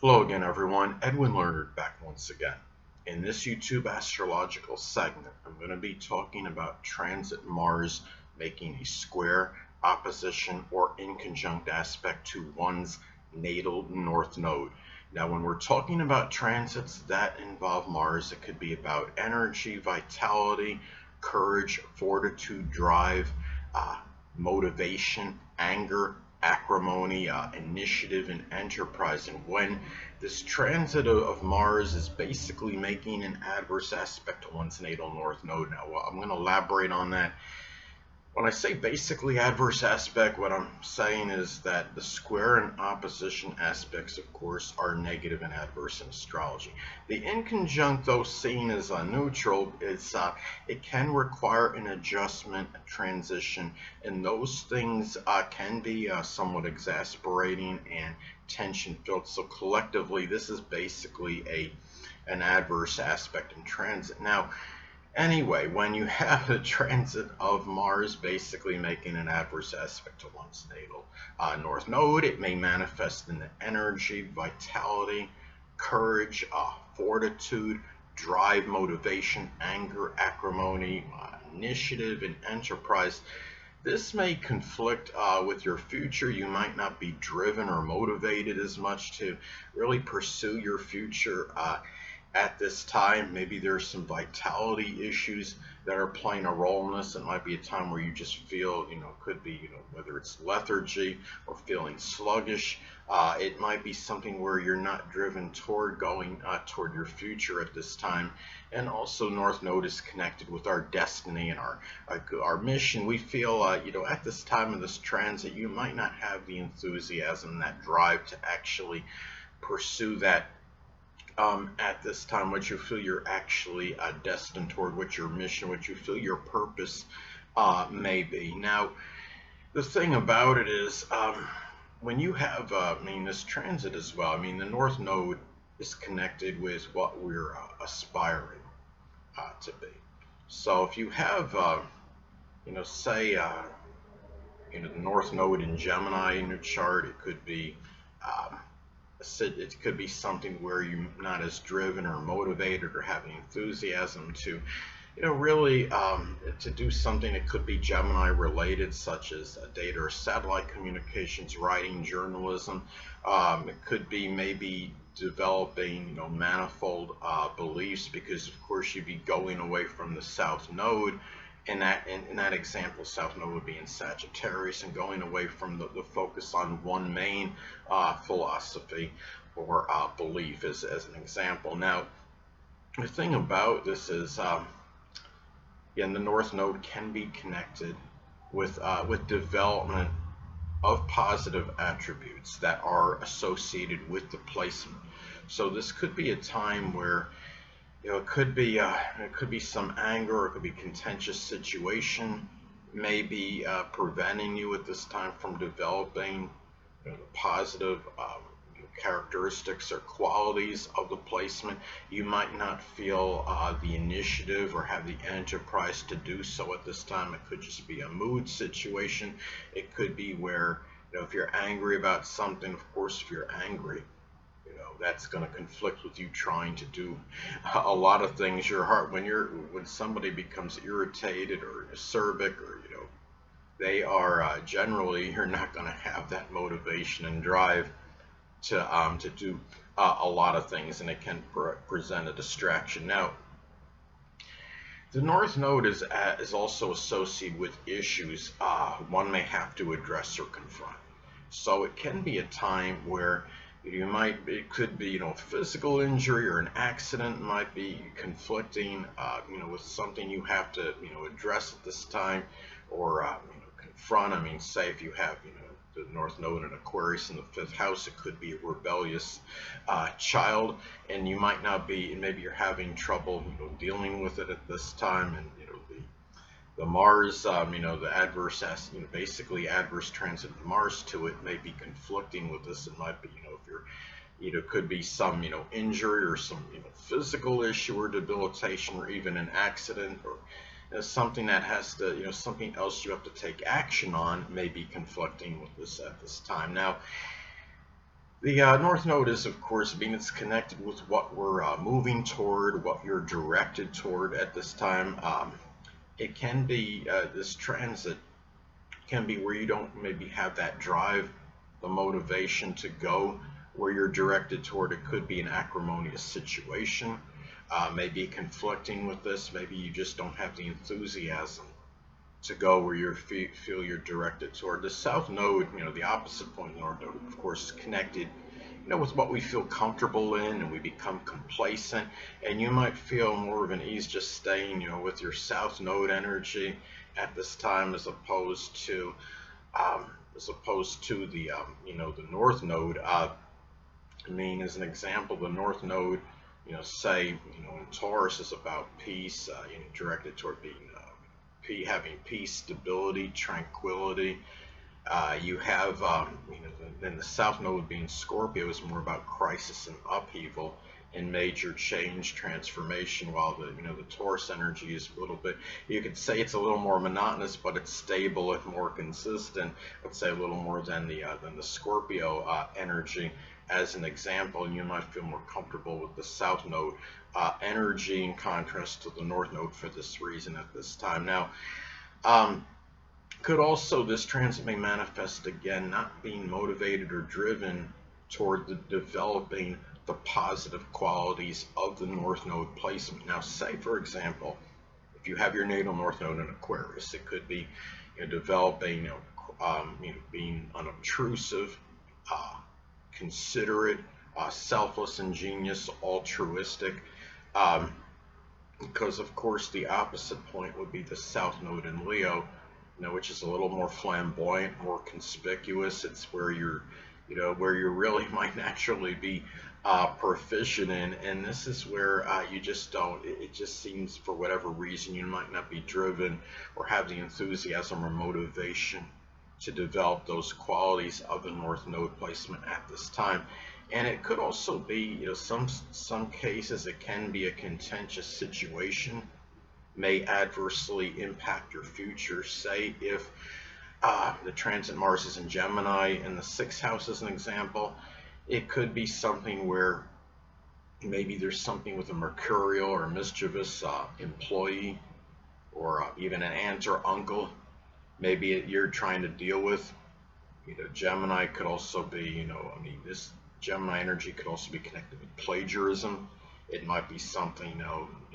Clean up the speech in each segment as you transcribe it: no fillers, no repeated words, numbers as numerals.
Hello again, everyone. Edwin Lerner back once again. In this YouTube astrological segment, I'm going to be talking about transit Mars making a square, opposition, or inconjunct aspect to one's natal north node. Now, when we're talking about transits that involve Mars, it could be about energy, vitality, courage, fortitude, drive, uh, motivation, anger, acrimony, initiative, and enterprise. And when this transit of Mars is basically making an adverse aspect to one's natal north node. Now, I'm going to elaborate on that. When I say basically adverse aspect, what I'm saying is that the square and opposition aspects, of course, are negative and adverse in astrology. The inconjunct, though seen as neutral, it can require an adjustment, a transition, and those things can be somewhat exasperating and tension-filled. So collectively, this is basically an adverse aspect in transit. Now, anyway, when you have a transit of Mars basically making an adverse aspect to one's natal north node, it may manifest in the energy, vitality, courage, fortitude, drive, motivation, anger, acrimony, initiative, and enterprise. This may conflict with your future. You might not be driven or motivated as much to really pursue your future at this time. Maybe there's some vitality issues that are playing a role in this. It might be a time where you just feel, could be, whether it's lethargy or feeling sluggish. It might be something where you're not driven toward going toward your future at this time. And also, North Node is connected with our destiny and our mission. We feel, at this time of this transit, you might not have the enthusiasm, that drive to actually pursue that at this time, what you feel you're actually destined toward, what your mission, what you feel your purpose may be. Now, the thing about it is, when you have, this transit as well, the North Node is connected with what we're aspiring to be. So if you have, say, the North Node in Gemini in your chart, it could be something where you're not as driven or motivated or having enthusiasm to, really to do something. It could be Gemini related, such as data or satellite communications, writing, journalism. It could be maybe developing, manifold beliefs, because of course you'd be going away from the South Node. In that example, South Node would be in Sagittarius, and going away from the focus on one main philosophy or belief as an example. Now, the thing about this is, again, the North Node can be connected with development of positive attributes that are associated with the placement. So this could be a time where it could be some anger, or it could be contentious situation, maybe preventing you at this time from developing the positive characteristics or qualities of the placement. You might not feel the initiative or have the enterprise to do so at this time. It could just be a mood situation. It could be where, if you're angry about something, of course, if you're angry, that's going to conflict with you trying to do a lot of things. Your heart, when somebody becomes irritated or acerbic, or they are generally, you're not going to have that motivation and drive to do a lot of things, and it can present a distraction. Now, the North Node is also associated with issues one may have to address or confront. So it can be a time where it could be, physical injury or an accident might be conflicting, with something you have to, address at this time, or, confront. Say if you have, the North Node in Aquarius in the 5th house, it could be a rebellious child, and you might not be, and maybe you're having trouble, dealing with it at this time, and, the Mars, the adverse, basically adverse transit of Mars to it may be conflicting with this. It might be, if you're, could be some, injury or some, physical issue or debilitation, or even an accident, or something that has to, something else you have to take action on may be conflicting with this at this time. Now, The North Node is, of course, being it's connected with what we're moving toward, what you're directed toward at this time. It can be this transit can be where you don't maybe have that drive, the motivation to go where you're directed toward. It could be an acrimonious situation, maybe conflicting with this. Maybe you just don't have the enthusiasm to go where you feel you're directed toward. The south node, the opposite point of the north node, of course, is connected, with what we feel comfortable in, and we become complacent. And you might feel more of an ease just staying, with your south node energy at this time, as opposed to um, the the north node. As an example, the north node, say, in Taurus is about peace, directed toward being having peace, stability, tranquility. You have, then the south node being Scorpio is more about crisis and upheaval and major change, transformation, while the Taurus energy is a little bit, you could say it's a little more monotonous, but it's stable and more consistent. Let's say a little more than the Scorpio energy, as an example, and you might feel more comfortable with the south node energy in contrast to the north node for this reason at this time. Now, um, could also, this transit may manifest again not being motivated or driven toward the developing the positive qualities of the north node placement. Now, say for example, if you have your natal north node in Aquarius, it could be developing, being unobtrusive, uh, considerate, selfless, ingenious, altruistic. Um, because of course the opposite point would be the south node in Leo, which is a little more flamboyant, more conspicuous. It's where where you really might naturally be proficient in, and this is where you just don't. It just seems for whatever reason you might not be driven or have the enthusiasm or motivation to develop those qualities of the North Node placement at this time. And it could also be, some cases it can be a contentious situation, may adversely impact your future. Say if the transit Mars is in Gemini in the sixth house, as an example, it could be something where maybe there's something with a mercurial or mischievous employee, or even an aunt or uncle maybe you're trying to deal with. Gemini could also be, this Gemini energy could also be connected with plagiarism. It might be something,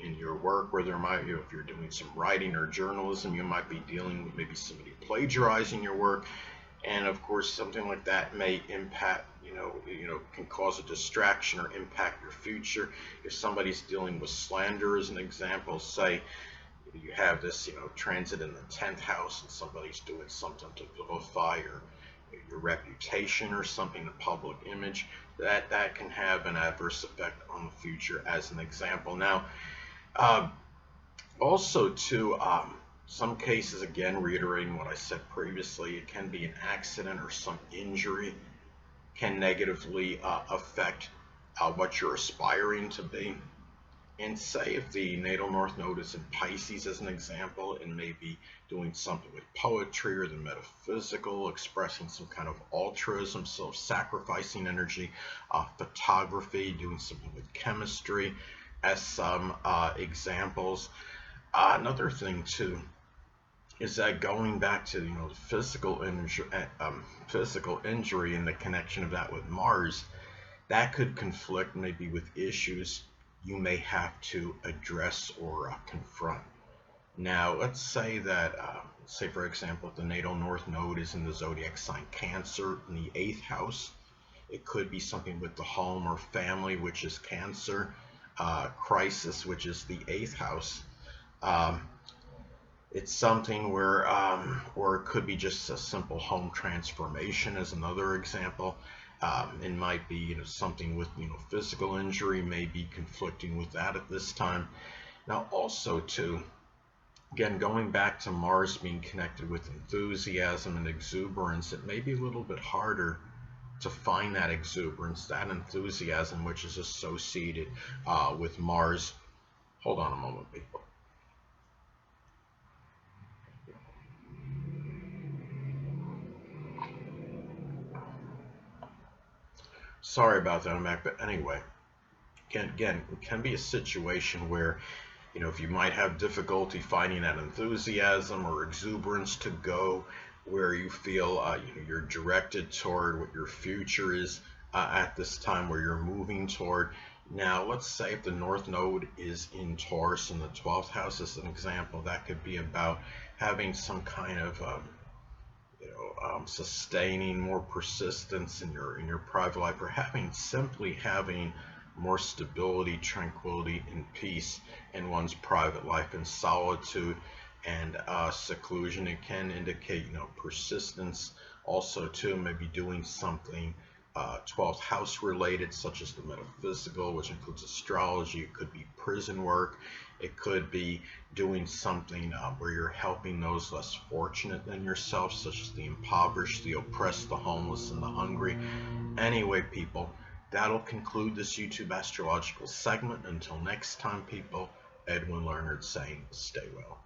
in your work where there might, if you're doing some writing or journalism, you might be dealing with maybe somebody plagiarizing your work. And of course, something like that may impact, can cause a distraction or impact your future. If somebody's dealing with slander, as an example, say you have this, transit in the 10th house, and somebody's doing something to vilify your reputation or something, the public image, that can have an adverse effect on the future, as an example. Now, uh, also to some cases, again, reiterating what I said previously, it can be an accident or some injury can negatively affect what you're aspiring to be. And say if the natal north node is in Pisces, as an example, and maybe doing something with poetry or the metaphysical, expressing some kind of altruism, self-sacrificing energy, photography, doing something with chemistry, as some examples. Another thing too is that going back to the physical injury and the connection of that with Mars, that could conflict maybe with issues you may have to address or confront. Now, let's say that, say for example, the natal north node is in the zodiac sign Cancer in the 8th house. It could be something with the home or family, which is Cancer, crisis, which is the 8th house. Um, it's something where, or it could be just a simple home transformation, as another example. It might be, something with, physical injury, may be conflicting with that at this time. Now, also too, again, going back to Mars being connected with enthusiasm and exuberance, it may be a little bit harder to find that exuberance, that enthusiasm, which is associated with Mars. Hold on a moment, people. Sorry about that, Mac, but anyway, again, it can be a situation where, if you might have difficulty finding that enthusiasm or exuberance to go where you feel, you're directed toward what your future is at this time, where you're moving toward. Now, let's say if the North Node is in Taurus in the 12th house as an example, that could be about having some kind of sustaining more persistence in your private life, or simply having more stability, tranquility, and peace in one's private life, and solitude and seclusion. It can indicate persistence also too, maybe doing something 12th house related, such as the metaphysical, which includes astrology. It could be prison work. It could be doing something where you're helping those less fortunate than yourself, such as the impoverished, the oppressed, the homeless, and the hungry. Anyway, people, that'll conclude this YouTube astrological segment. Until next time, people, Edwin Leonard saying, stay well.